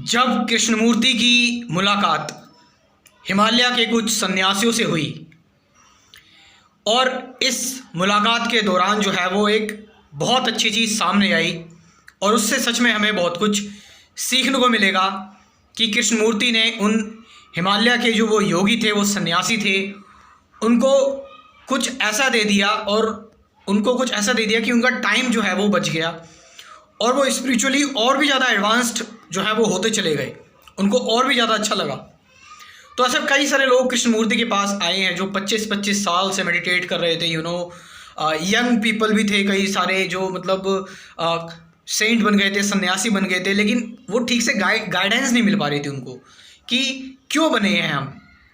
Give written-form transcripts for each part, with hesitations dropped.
जब कृष्णमूर्ति की मुलाकात हिमालय के कुछ सन्यासियों से हुई और इस मुलाकात के दौरान जो है वो एक बहुत अच्छी चीज़ सामने आई और उससे सच में हमें बहुत कुछ सीखने को मिलेगा कि कृष्णमूर्ति ने उन हिमालय के जो वो योगी थे, वो सन्यासी थे, उनको कुछ ऐसा दे दिया और उनको कुछ ऐसा दे दिया कि उनका टाइम जो है वो बच गया और वो स्पिरिचुअली और भी ज़्यादा एडवांस्ड जो है वो होते चले गए, उनको और भी ज़्यादा अच्छा लगा। तो ऐसे कई सारे लोग कृष्णमूर्ति के पास आए हैं जो 25-25 साल से मेडिटेट कर रहे थे। यंग पीपल भी थे कई सारे जो मतलब सेंट बन गए थे, सन्यासी बन गए थे, लेकिन वो ठीक से गाइडेंस नहीं मिल पा रही थी उनको कि क्यों बने हैं हम,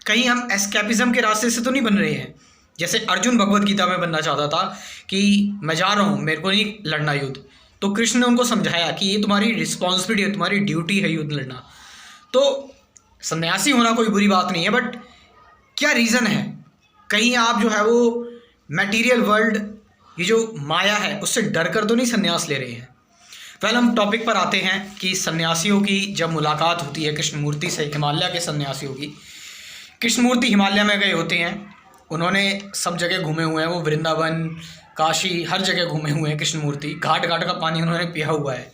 कहीं हम एस्केपिज्म के रास्ते से तो नहीं बन रहे हैं। जैसे अर्जुन भगवत गीता में बनना चाहता था कि मैं जा रहा हूँ, मेरे को नहीं लड़ना युद्ध, तो कृष्ण ने उनको समझाया कि ये तुम्हारी रिस्पॉन्सिबिलिटी है, तुम्हारी ड्यूटी है युद्ध लड़ना। तो सन्यासी होना कोई बुरी बात नहीं है, बट क्या रीज़न है, कहीं आप जो है वो मटेरियल वर्ल्ड, ये जो माया है, उससे डर कर तो नहीं संन्यास ले रहे हैं। पहले हम टॉपिक पर आते हैं कि सन्यासियों की जब मुलाकात होती है कृष्णमूर्ति से, हिमालय के सन्यासियों की। कृष्णमूर्ति हिमालय में गए होते हैं, उन्होंने सब जगह घूमे हुए हैं, वो वृंदावन, काशी, हर जगह घूमे हुए हैं कृष्णमूर्ति। घाट घाट का पानी उन्होंने पिया हुआ है।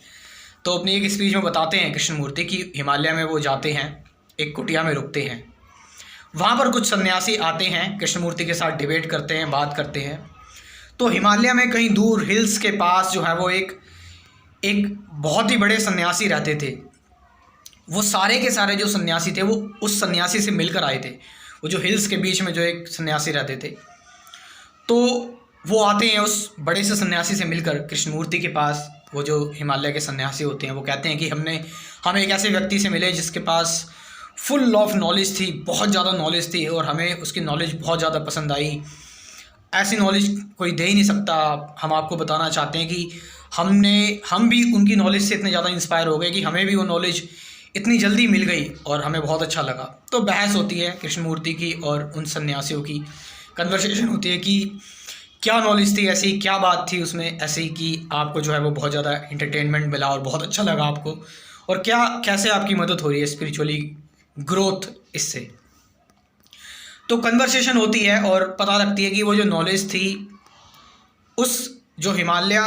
तो अपनी एक स्पीच में बताते हैं कृष्णमूर्ति कि हिमालय में वो जाते हैं, एक कुटिया में रुकते हैं, वहाँ पर कुछ सन्यासी आते हैं, कृष्णमूर्ति के साथ डिबेट करते हैं, बात करते हैं। तो हिमालय में कहीं दूर हिल्स के पास जो है वो एक बहुत ही बड़े सन्यासी रहते थे। वो सारे के सारे जो सन्यासी थे वो उस सन्यासी से मिलकर आए थे। वो जो हिल्स के बीच में जो एक सन्यासी रहते थे, तो वो आते हैं उस बड़े से सन्यासी से मिलकर कृष्णमूर्ति के पास। वो जो हिमालय के सन्यासी होते हैं वो कहते हैं कि हम एक ऐसे व्यक्ति से मिले जिसके पास फुल ऑफ नॉलेज थी, बहुत ज़्यादा नॉलेज थी और हमें उसकी नॉलेज बहुत ज़्यादा पसंद आई। ऐसी नॉलेज कोई दे ही नहीं सकता। हम आपको बताना चाहते हैं कि हम भी उनकी नॉलेज से इतने ज़्यादा इंस्पायर हो गए कि हमें भी वो नॉलेज इतनी जल्दी मिल गई और हमें बहुत अच्छा लगा। तो बहस होती है कृष्णमूर्ति की और उन सन्यासियों की, कन्वर्सेशन होती है कि क्या नॉलेज थी ऐसी, क्या बात थी उसमें ऐसी कि आपको जो है वो बहुत ज़्यादा इंटरटेनमेंट मिला और बहुत अच्छा लगा आपको, और क्या कैसे आपकी मदद हो रही है स्पिरिचुअली ग्रोथ इससे। तो कन्वर्सेशन होती है और पता लगती है कि वो जो नॉलेज थी उस जो हिमालय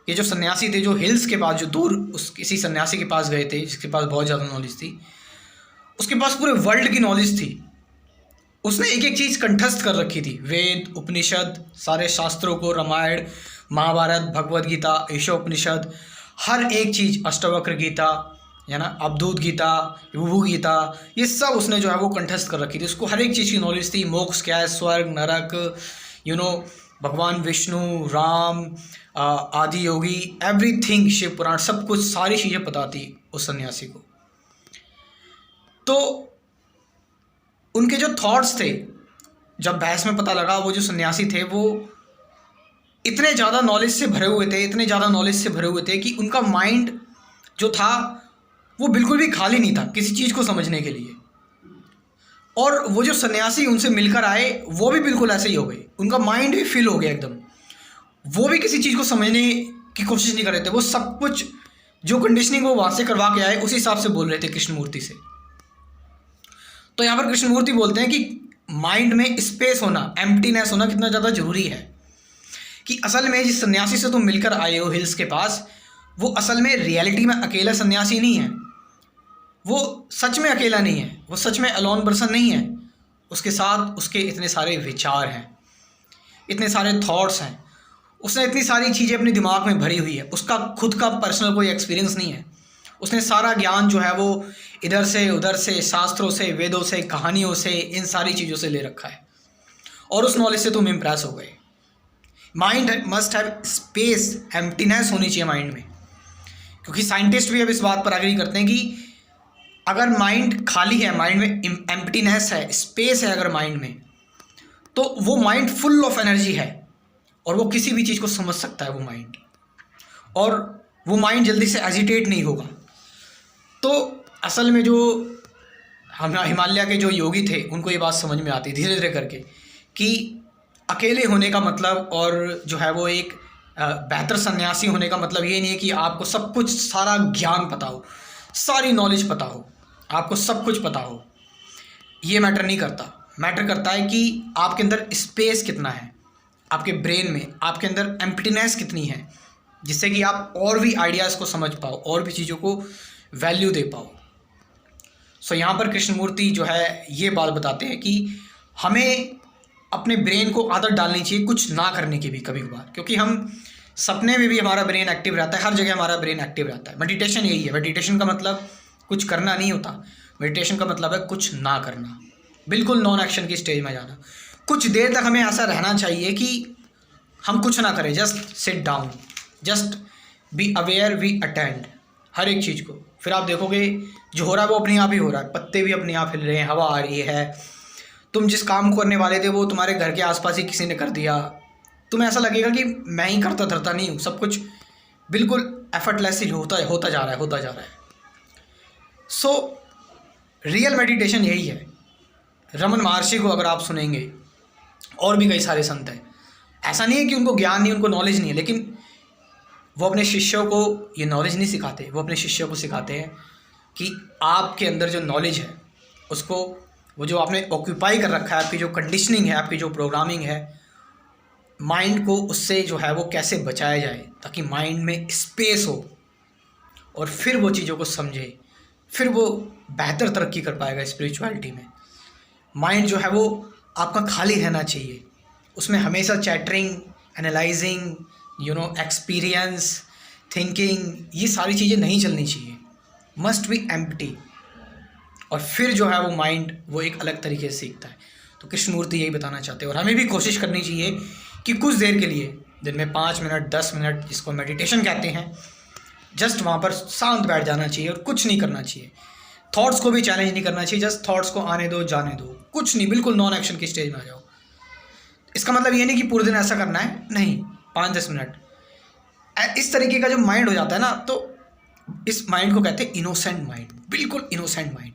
के जो सन्यासी थे, जो हिल्स के पास, जो दूर उस किसी सन्यासी के पास गए थे जिसके पास बहुत ज़्यादा नॉलेज थी, उसके पास पूरे वर्ल्ड की नॉलेज थी। उसने एक एक चीज़ कंठस्थ कर रखी थी, वेद, उपनिषद, सारे शास्त्रों को, रामायण, महाभारत, भगवद गीता, ईशोपनिषद, हर एक चीज़, अष्टवक्र गीता है ना, अवधूत गीता, विभु गीता, ये सब उसने जो है वो कंठस्थ कर रखी थी। उसको हर एक चीज़ की नॉलेज थी। मोक्ष क्या है, स्वर्ग, नरक, भगवान विष्णु, राम, आदि योगी, एवरीथिंग, शिव पुराण, सब कुछ, सारी चीज़ें पता थी उस सन्यासी को। तो उनके जो थॉट्स थे, जब बहस में पता लगा, वो जो सन्यासी थे वो इतने ज़्यादा नॉलेज से भरे हुए थे, इतने ज़्यादा नॉलेज से भरे हुए थे कि उनका माइंड जो था वो बिल्कुल भी खाली नहीं था किसी चीज़ को समझने के लिए। और वो जो सन्यासी उनसे मिलकर आए वो भी बिल्कुल ऐसे ही हो गए, उनका माइंड भी फिल हो गया एकदम। वो भी किसी चीज़ को समझने की कोशिश नहीं कर रहे थे, वो सब कुछ जो कंडीशनिंग वो वहाँ से करवा के आए उस हिसाब से बोल रहे थे कृष्णमूर्ति से। तो यहाँ पर कृष्णमूर्ति बोलते हैं कि माइंड में स्पेस होना, एम्प्टीनेस होना कितना ज़्यादा ज़रूरी है। कि असल में जिस सन्यासी से तुम मिलकर आए हो हिल्स के पास, वो असल में रियलिटी में अकेला सन्यासी नहीं है, वो सच में अकेला नहीं है, वो सच में अलोन पर्सन नहीं है। उसके साथ उसके इतने सारे विचार हैं, इतने सारे थॉट्स हैं, उसने इतनी सारी चीज़ें अपने दिमाग में भरी हुई है। उसका खुद का पर्सनल कोई एक्सपीरियंस नहीं है। उसने सारा ज्ञान जो है वो इधर से उधर से, शास्त्रों से, वेदों से, कहानियों से, इन सारी चीज़ों से ले रखा है और उस नॉलेज से तुम इम्प्रेस हो गए। Mind must have space, emptiness होनी चाहिए माइंड में, क्योंकि साइंटिस्ट भी अब इस बात पर एग्री करते हैं कि अगर माइंड खाली है, माइंड में एम्प्टीनेस है, स्पेस है अगर माइंड में, तो वो माइंड फुल ऑफ एनर्जी है और वो किसी भी चीज़ को समझ सकता है वो माइंड, और वो माइंड जल्दी से एजिटेट नहीं होगा। तो असल में जो हिमालय के जो योगी थे उनको ये बात समझ में आती धीरे धीरे करके कि अकेले होने का मतलब और जो है वो एक बेहतर सन्यासी होने का मतलब ये नहीं है कि आपको सब कुछ, सारा ज्ञान पता हो, सारी नॉलेज पता हो, आपको सब कुछ पता हो, ये मैटर नहीं करता। मैटर करता है कि आपके अंदर स्पेस कितना है, आपके ब्रेन में आपके अंदर एम्प्टीनेस कितनी है, जिससे कि आप और भी आइडियाज़ को समझ पाओ, और भी चीज़ों को वैल्यू दे पाओ। सो यहाँ पर कृष्णमूर्ति जो है ये बात बताते हैं कि हमें अपने ब्रेन को आदत डालनी चाहिए कुछ ना करने की भी कभी कभार, क्योंकि हम सपने में भी हमारा ब्रेन एक्टिव रहता है, हर जगह हमारा ब्रेन एक्टिव रहता है। मेडिटेशन यही है। मेडिटेशन का मतलब कुछ करना नहीं होता, मेडिटेशन का मतलब है कुछ ना करना, बिल्कुल नॉन एक्शन की स्टेज में जाना। कुछ देर तक हमें ऐसा रहना चाहिए कि हम कुछ ना करें, just sit down, just be aware, we attend हर एक चीज़ को। फिर आप देखोगे जो हो रहा है वो अपने आप ही हो रहा है, पत्ते भी अपने आप हिल रहे हैं, हवा आ रही है। तुम जिस काम को करने वाले थे वो तुम्हारे घर के आसपास ही किसी ने कर दिया, तुम्हें ऐसा लगेगा कि मैं ही करता धरता नहीं हूँ, सब कुछ बिल्कुल एफर्टलेसली होता जा रहा है। सो रियल मेडिटेशन यही है। रमन महर्षि को अगर आप सुनेंगे, और भी कई सारे संत हैं, ऐसा नहीं है कि उनको ज्ञान नहीं, उनको नॉलेज नहीं है, लेकिन वो अपने शिष्यों को ये नॉलेज नहीं सिखाते। वो अपने शिष्यों को सिखाते हैं कि आपके अंदर जो नॉलेज है उसको, वो जो आपने ऑक्यूपाई कर रखा है, आपकी जो कंडीशनिंग है, आपकी जो प्रोग्रामिंग है, माइंड को उससे जो है वो कैसे बचाया जाए, ताकि माइंड में स्पेस हो और फिर वो चीज़ों को समझे, फिर वो बेहतर तरक्की कर पाएगा स्पिरिचुअलिटी में। माइंड जो है वो आपका खाली रहना चाहिए, उसमें हमेशा चैटरिंग, एनालाइजिंग, एक्सपीरियंस, थिंकिंग, ये सारी चीज़ें नहीं चलनी चाहिए। मस्ट बी एम्प्टी, और फिर जो है वो माइंड वो एक अलग तरीके से सीखता है। तो कृष्णमूर्ति यही बताना चाहते हैं। और हमें भी कोशिश करनी चाहिए कि कुछ देर के लिए, दिन में 5 मिनट 10 मिनट, जिसको मेडिटेशन कहते हैं, जस्ट वहाँ पर शांत बैठ जाना चाहिए और कुछ नहीं करना चाहिए। थॉट्स को भी चैलेंज नहीं करना चाहिए, जस्ट थॉट्स को आने दो, जाने दो, कुछ नहीं, बिल्कुल नॉन एक्शन की स्टेज में आ जाओ। इसका मतलब ये नहीं कि पूरे दिन ऐसा करना है, नहीं, 5-10 मिनट। इस तरीके का जो माइंड हो जाता है ना, तो इस माइंड को कहते हैं इनोसेंट माइंड, बिल्कुल इनोसेंट माइंड।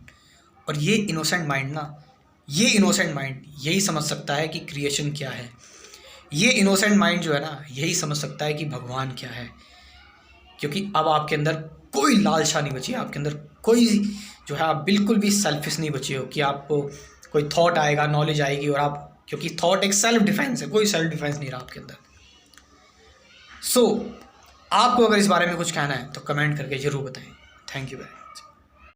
और ये इनोसेंट माइंड ना, ये इनोसेंट माइंड यही समझ सकता है कि क्रिएशन क्या है। ये इनोसेंट माइंड जो है ना, यही समझ सकता है कि भगवान क्या है। क्योंकि अब आपके अंदर कोई लालसा नहीं बची है, आपके अंदर कोई जो है, आप बिल्कुल भी सेल्फिश नहीं बचे हो कि आपको कोई थॉट आएगा, नॉलेज आएगी और आप, क्योंकि थॉट एक सेल्फ डिफेंस है, कोई सेल्फ डिफेंस नहीं रहा आपके अंदर। सो आपको अगर इस बारे में कुछ कहना है तो कमेंट करके ज़रूर बताएं। Thank you very much.